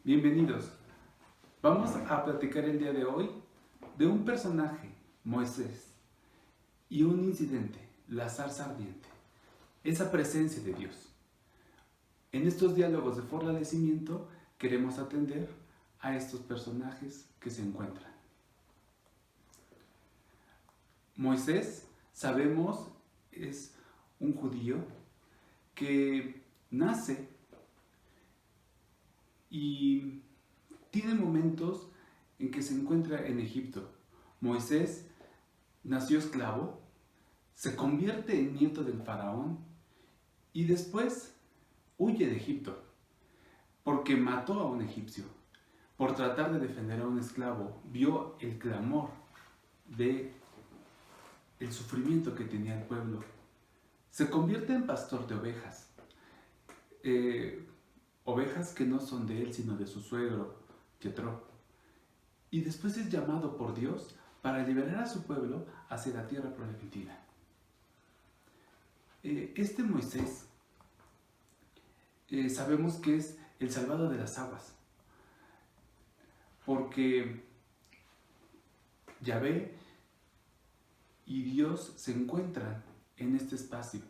Bienvenidos. Vamos a platicar el día de hoy de un personaje, Moisés, y un incidente, la zarza ardiente, esa presencia de Dios. En estos diálogos de fortalecimiento queremos atender a estos personajes que se encuentran. Moisés, sabemos, es un judío que nace y tiene momentos en que se encuentra en Egipto. Moisés nació esclavo, se convierte en nieto del faraón y después huye de Egipto porque mató a un egipcio. Por tratar de defender a un esclavo, vio el clamor de el sufrimiento que tenía el pueblo. Se convierte en pastor de ovejas. Ovejas que no son de él, sino de su suegro, Jetro. Y después es llamado por Dios para liberar a su pueblo hacia la tierra prometida. Este Moisés, sabemos que es el salvado de las aguas, porque Yahvé y Dios se encuentran en este espacio.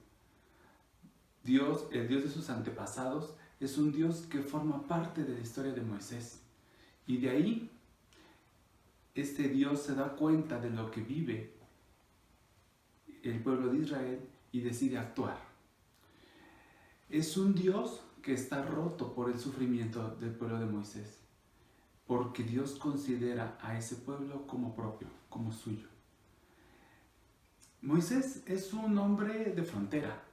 Dios, el Dios de sus antepasados, es un Dios que forma parte de la historia de Moisés. Y de ahí, este Dios se da cuenta de lo que vive el pueblo de Israel y decide actuar. Es un Dios que está roto por el sufrimiento del pueblo de Moisés, porque Dios considera a ese pueblo como propio, como suyo. Moisés es un hombre de frontera,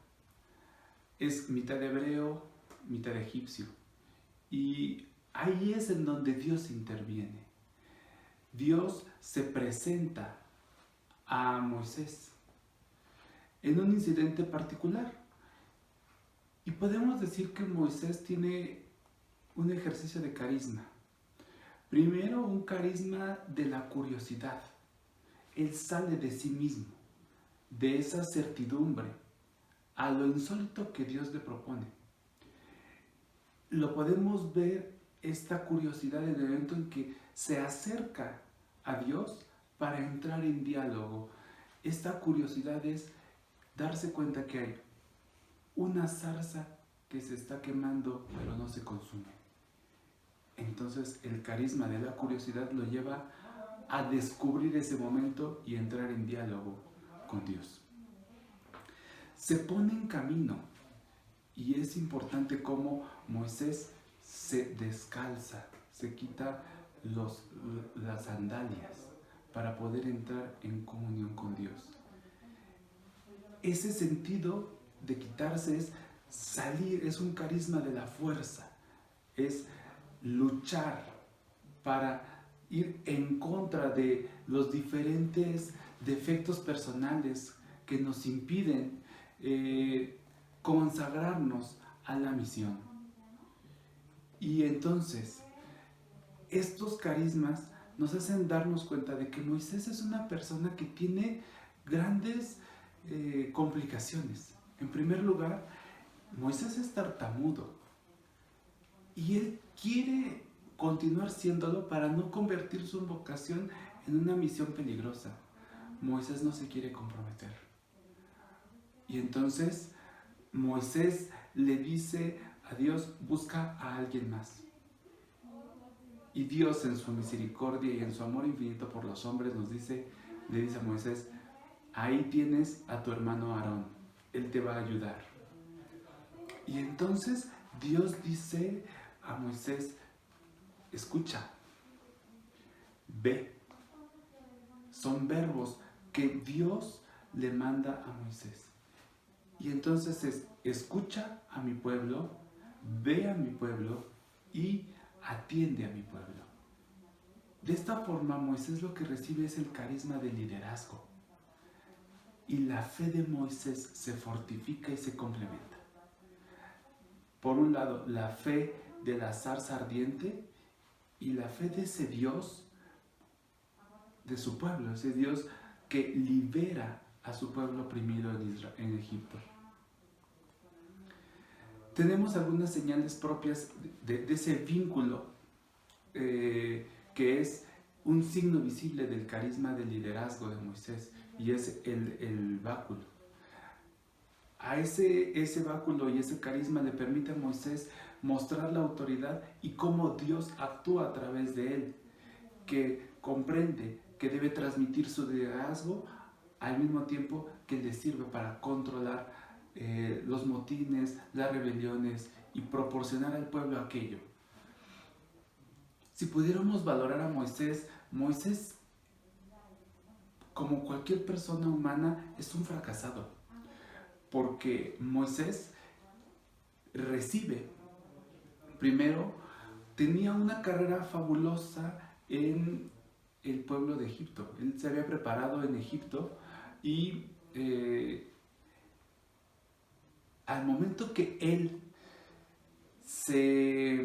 es mitad hebreo, mitad egipcio, y ahí es en donde Dios interviene. Dios se presenta a Moisés en un incidente particular. Y podemos decir que Moisés tiene un ejercicio de carisma. Primero, un carisma de la curiosidad. Él sale de sí mismo, de esa certidumbre, a lo insólito que Dios le propone. Lo podemos ver, esta curiosidad, en el momento en que se acerca a Dios para entrar en diálogo. Esta curiosidad es darse cuenta que hay una zarza que se está quemando pero no se consume. Entonces el carisma de la curiosidad lo lleva a descubrir ese momento y entrar en diálogo con Dios. Se pone en camino y es importante cómo Moisés se descalza, se quita las sandalias para poder entrar en comunión con Dios. Ese sentido de quitarse es salir, es un carisma de la fuerza, es luchar para ir en contra de los diferentes defectos personales que nos impiden consagrarnos a la misión. Y entonces, estos carismas nos hacen darnos cuenta de que Moisés es una persona que tiene grandes complicaciones. En primer lugar, Moisés es tartamudo y él quiere continuar siéndolo para no convertir su vocación en una misión peligrosa. Moisés no se quiere comprometer. Y entonces Moisés le dice a Dios: busca a alguien más. Y Dios, en su misericordia y en su amor infinito por los hombres, le dice a Moisés: ahí tienes a tu hermano Aarón, él te va a ayudar. Y entonces Dios dice a Moisés: escucha, ve. Son verbos que Dios le manda a Moisés. Y entonces es: escucha a mi pueblo, ve a mi pueblo y atiende a mi pueblo. De esta forma, Moisés lo que recibe es el carisma del liderazgo. Y la fe de Moisés se fortifica y se complementa. por un lado, la fe de la zarza ardiente y la fe de ese Dios, de su pueblo, ese Dios que libera a su pueblo oprimido en Egipto. Tenemos algunas señales propias de ese vínculo que es un signo visible del carisma de liderazgo de Moisés, y es el báculo. A ese báculo y ese carisma le permite a Moisés mostrar la autoridad y cómo Dios actúa a través de él, que comprende que debe transmitir su liderazgo al mismo tiempo que le sirve para controlar los motines, las rebeliones y proporcionar al pueblo aquello. Si pudiéramos valorar a Moisés, Moisés, como cualquier persona humana, es un fracasado, porque Moisés recibe, primero, tenía una carrera fabulosa en el pueblo de Egipto. Él se había preparado en Egipto y al momento que él se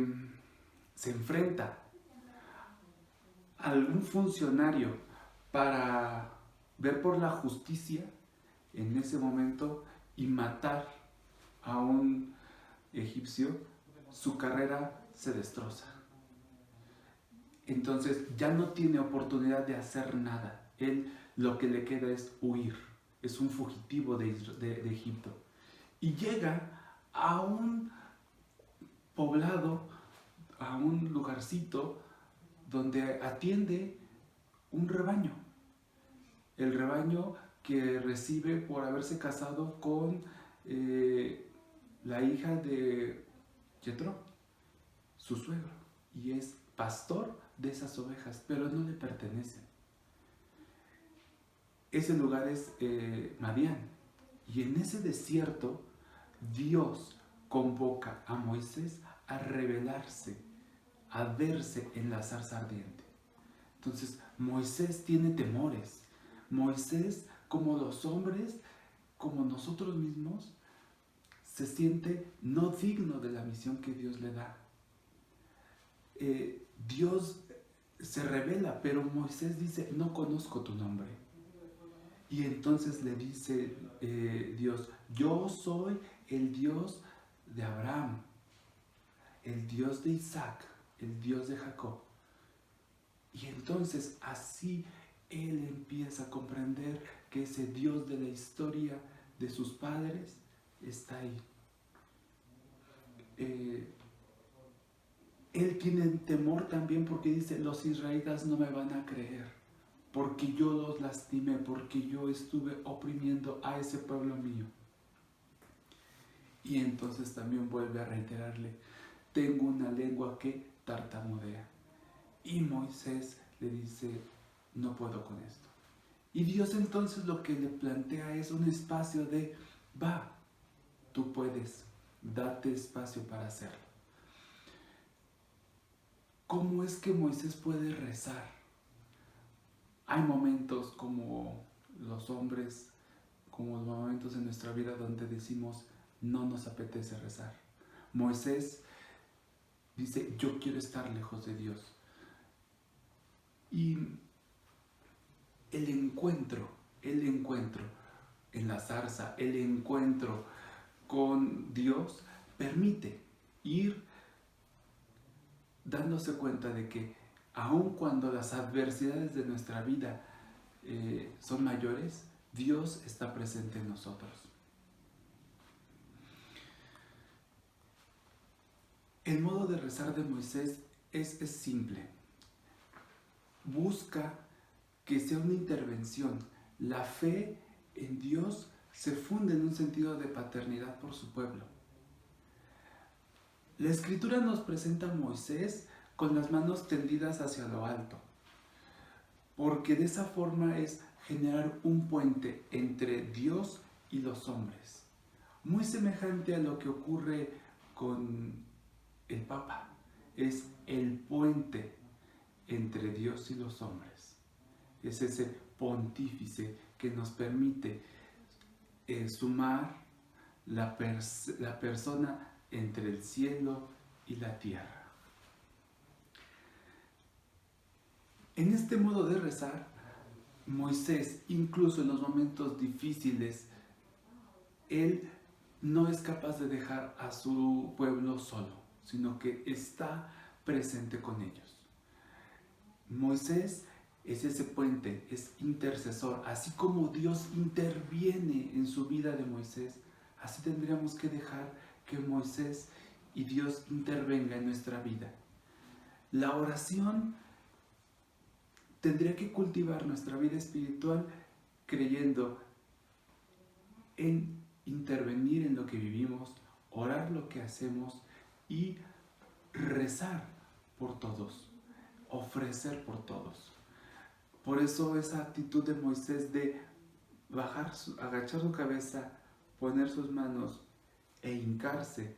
enfrenta a algún funcionario para ver por la justicia en ese momento y matar a un egipcio, su carrera se destroza. Entonces ya no tiene oportunidad de hacer nada. Él lo que le queda es huir. Es un fugitivo de Egipto. Y llega a un poblado, a un lugarcito donde atiende un rebaño. El rebaño que recibe por haberse casado con la hija de Jetro, su suegro, y es pastor de esas ovejas, pero no le pertenecen. Ese lugar es Madián, y en ese desierto Dios convoca a Moisés a rebelarse, a verse en la zarza ardiente. Entonces Moisés tiene temores. Moisés, como los hombres, como nosotros mismos, se siente no digno de la misión que Dios le da. Dios se revela, pero Moisés dice: no conozco tu nombre. Y entonces le dice Dios: yo soy el Dios de Abraham, el Dios de Isaac, el Dios de Jacob. Y entonces así él empieza a comprender que ese Dios de la historia de sus padres está ahí. Él tiene temor también porque dice: los israelitas no me van a creer, porque yo los lastimé, porque yo estuve oprimiendo a ese pueblo mío. Y entonces también vuelve a reiterarle: tengo una lengua que tartamudea. Y Moisés le dice: no puedo con esto. Y Dios entonces lo que le plantea es un espacio de: va, tú puedes, date espacio para hacerlo. ¿Cómo es que Moisés puede rezar? Hay momentos como los hombres, como los momentos en nuestra vida donde decimos: no nos apetece rezar. Moisés dice: yo quiero estar lejos de Dios. Y el encuentro en la zarza, el encuentro con Dios permite ir dándose cuenta de que aun cuando las adversidades de nuestra vida son mayores, Dios está presente en nosotros. El modo de rezar de Moisés es simple. Busca que sea una intervención. La fe en Dios se funde en un sentido de paternidad por su pueblo. La Escritura nos presenta a Moisés con las manos tendidas hacia lo alto, porque de esa forma es generar un puente entre Dios y los hombres, muy semejante a lo que ocurre con el Papa. Es el puente entre Dios y los hombres. Es ese pontífice que nos permite sumar la persona entre el cielo y la tierra. En este modo de rezar, Moisés, incluso en los momentos difíciles, él no es capaz de dejar a su pueblo solo, sino que está presente con ellos. Moisés es ese puente, es intercesor. Así como Dios interviene en su vida de Moisés, así tendríamos que dejar que Moisés y Dios intervenga en nuestra vida. La oración tendría que cultivar nuestra vida espiritual creyendo en intervenir en lo que vivimos, orar lo que hacemos y rezar por todos, ofrecer por todos. Por eso esa actitud de Moisés de agachar su cabeza, poner sus manos e hincarse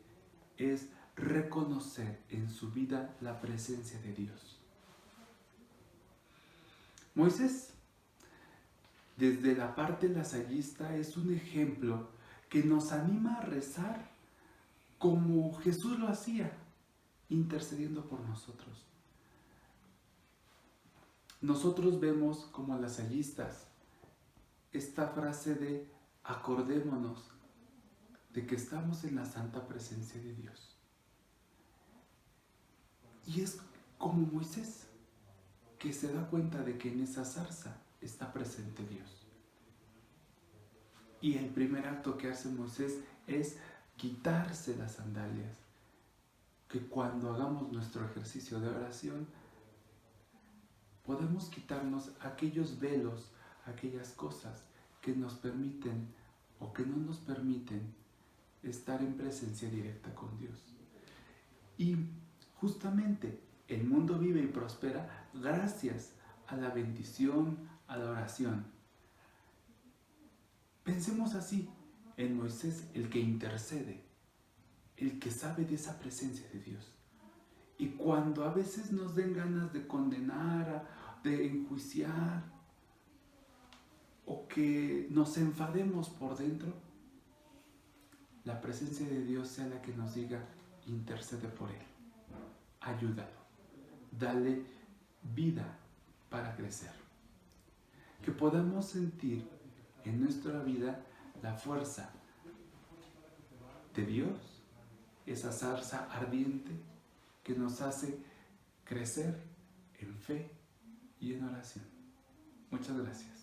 es reconocer en su vida la presencia de Dios. Moisés, desde la parte lasallista, es un ejemplo que nos anima a rezar como Jesús lo hacía, intercediendo por nosotros. Nosotros vemos como lasallistas esta frase de acordémonos de que estamos en la santa presencia de Dios. Y es como Moisés, que se da cuenta de que en esa zarza está presente Dios. Y el primer acto que hace Moisés es quitarse las sandalias, que cuando hagamos nuestro ejercicio de oración podemos quitarnos aquellos velos, aquellas cosas que nos permiten o que no nos permiten estar en presencia directa con Dios. Y justamente el mundo vive y prospera gracias a la bendición, a la oración. Pensemos así en Moisés, el que intercede, el que sabe de esa presencia de Dios. Y cuando a veces nos den ganas de condenar, de enjuiciar, o que nos enfademos por dentro, la presencia de Dios sea la que nos diga, intercede por él, ayúdalo, dale vida para crecer. Que podamos sentir en nuestra vida la fuerza de Dios, esa zarza ardiente que nos hace crecer en fe y en oración. Muchas gracias.